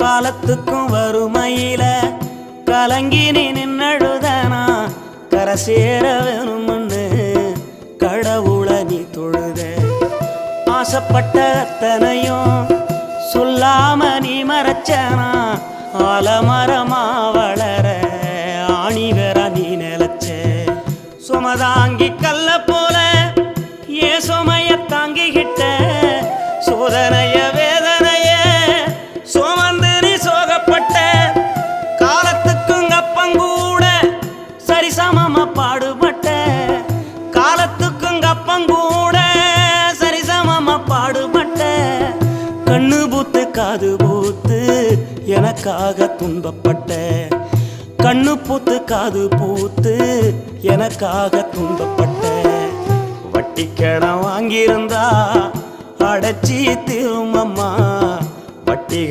காலத்துக்கும் வறுமையில கலங்கி நீ நின்னழுதனா கரை சேர வேணும்னு கடவுளை நீ தொழுத ஆசைப்பட்ட அத்தனையும் சொல்லாம நீ மறைச்சனா ஆலமரமா வளர ஆணிவர நீ நிலச்ச சுமதாங்கி கல்ல போல ஏ சுமைய தாங்கிக்கிட்ட சோதனைய வேதனைய சுமந்து நீ சோகப்பட்ட காலத்துக்கும் அப்பங்கூட சரிசமமா பாடுபட்ட காலத்துக்கும் அப்பங்கூட சரிசமமா பாடுபட்ட கண்ணு பூத்து காது பூத்து எனக்காக துன்பப்பட்ட கண்ணு பூத்து காது பூத்து எனக்காக துன்பப்பட்ட வட்டி கடன் வாங்கியிருந்தா அடைச்சி திரும்பம்மா